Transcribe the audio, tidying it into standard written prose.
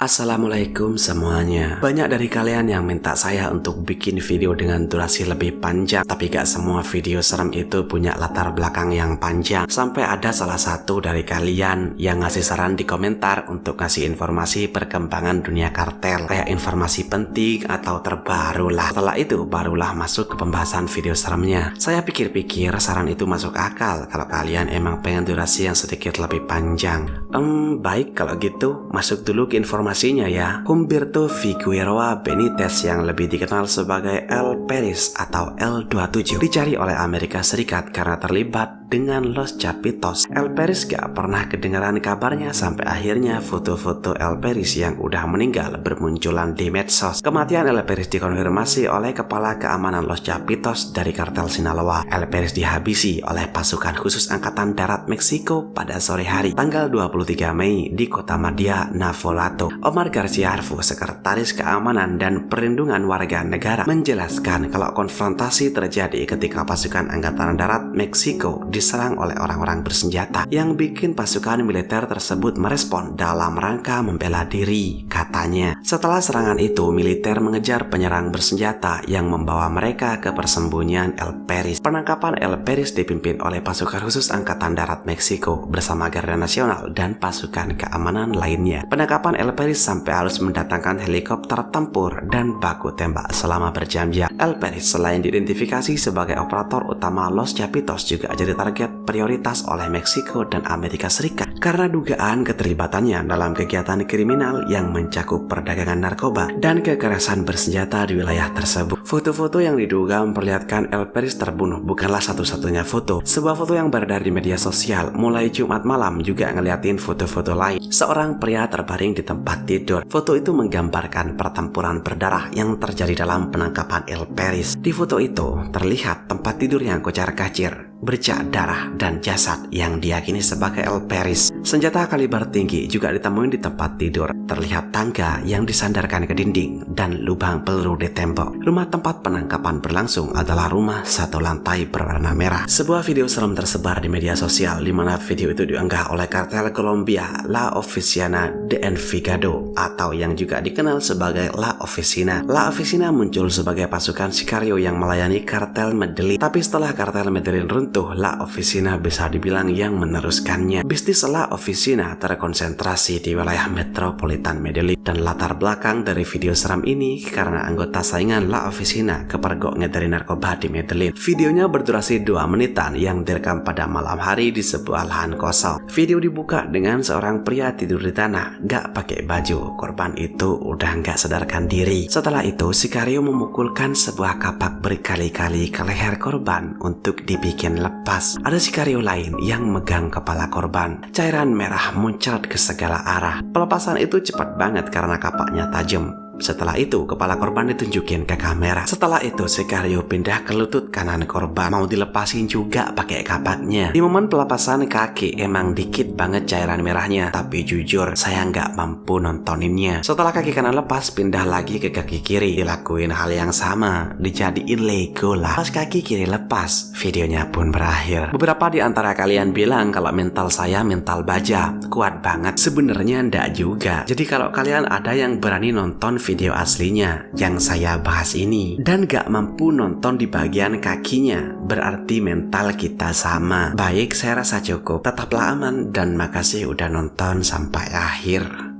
Assalamualaikum semuanya. Banyak dari kalian yang minta saya untuk bikin video dengan durasi lebih panjang, tapi gak semua video serem itu punya latar belakang yang panjang. Sampai ada salah satu dari kalian yang ngasih saran di komentar untuk ngasih informasi perkembangan dunia kartel, kayak informasi penting atau terbaru lah. Setelah itu barulah masuk ke pembahasan video seremnya. Saya pikir-pikir saran itu masuk akal kalau kalian emang pengen durasi yang sedikit lebih panjang. Baik kalau gitu, masuk dulu ke informasinya ya. Humberto Figueroa Benitez yang lebih dikenal sebagai El Peris atau L27 dicari oleh Amerika Serikat karena terlibat dengan Los Chapitos. El Peris gak pernah kedengaran kabarnya sampai akhirnya foto-foto El Peris yang udah meninggal bermunculan di medsos. Kematian El Peris dikonfirmasi oleh Kepala Keamanan Los Chapitos dari kartel Sinaloa. El Peris dihabisi oleh pasukan khusus Angkatan Darat Meksiko pada sore hari tanggal 23 Mei di kota Madea, Navolato. Omar Garcia Harfu, Sekretaris Keamanan dan Perlindungan Warga Negara, menjelaskan kalau konfrontasi terjadi ketika pasukan Angkatan Darat Meksiko diserang oleh orang-orang bersenjata yang bikin pasukan militer tersebut merespon dalam rangka membela diri, katanya. Setelah serangan itu, militer mengejar penyerang bersenjata yang membawa mereka ke persembunyian El Peris. Penangkapan El Peris dipimpin oleh pasukan khusus Angkatan Darat Meksiko bersama Garda Nasional dan pasukan keamanan lainnya. Penangkapan El Peris sampai harus mendatangkan helikopter tempur dan baku tembak selama berjam-jam. El Peris selain diidentifikasi sebagai operator utama Los Chapitos juga jadi target prioritas oleh Meksiko dan Amerika Serikat karena dugaan keterlibatannya dalam kegiatan kriminal yang mencakup perdagangan narkoba dan kekerasan bersenjata di wilayah tersebut. Foto-foto yang diduga memperlihatkan El Peris terbunuh bukanlah satu-satunya foto. Sebuah foto yang beredar di media sosial mulai Jumat malam juga ngeliatin foto-foto lain. Seorang pria terbaring di tempat tidur. Foto itu menggambarkan pertempuran berdarah yang terjadi dalam penangkapan El Peris. Di foto itu terlihat tempat tidur yang kocar-kacir, bercak darah dan jasad yang diyakini sebagai El Peris. Senjata kaliber tinggi juga ditemukan di tempat tidur. Terlihat tangga yang disandarkan ke dinding dan lubang peluru di tembok. Rumah tempat penangkapan berlangsung adalah rumah satu lantai berwarna merah. Sebuah video serem tersebar di media sosial di mana video itu diunggah oleh kartel Colombia La Oficina de Envigado atau yang juga dikenal sebagai La Oficina. La Oficina muncul sebagai pasukan Sicario yang melayani kartel Medellin. Tapi setelah kartel Medellin runtuh, La Oficina bisa dibilang yang meneruskannya. Bisnis La Oficina terkonsentrasi di wilayah metropolitan Medellin, dan latar belakang dari video seram ini karena anggota saingan La Oficina kepergok ngedari narkoba di Medellin. Videonya berdurasi 2 menitan yang direkam pada malam hari di sebuah lahan kosong. Video dibuka dengan seorang pria tidur di tanah, gak pakai baju. Korban itu udah gak sadarkan diri. Setelah itu, Sicario memukulkan sebuah kapak berkali-kali ke leher korban untuk dibikin lepas. Ada Sicario lain yang megang kepala korban. Cairan merah muncrat ke segala arah. Pelepasan itu cepat banget karena kapaknya tajam. Setelah itu, kepala korban ditunjukin ke kamera. Setelah itu, Sicario pindah ke lutut kanan korban. Mau dilepasin juga pakai kapaknya. Di momen pelepasan kaki, emang dikit banget cairan merahnya. Tapi jujur, saya nggak mampu nontoninnya. Setelah kaki kanan lepas, pindah lagi ke kaki kiri. Dilakuin hal yang sama. Dijadiin Lego lah. Pas kaki kiri lepas, videonya pun berakhir. Beberapa di antara kalian bilang kalau mental saya mental baja. Kuat banget. Sebenarnya ndak juga. Jadi kalau kalian ada yang berani nonton video aslinya yang saya bahas ini dan gak mampu nonton di bagian kakinya, berarti mental kita sama. Baik, saya rasa cukup. Tetaplah aman dan makasih udah nonton sampai akhir.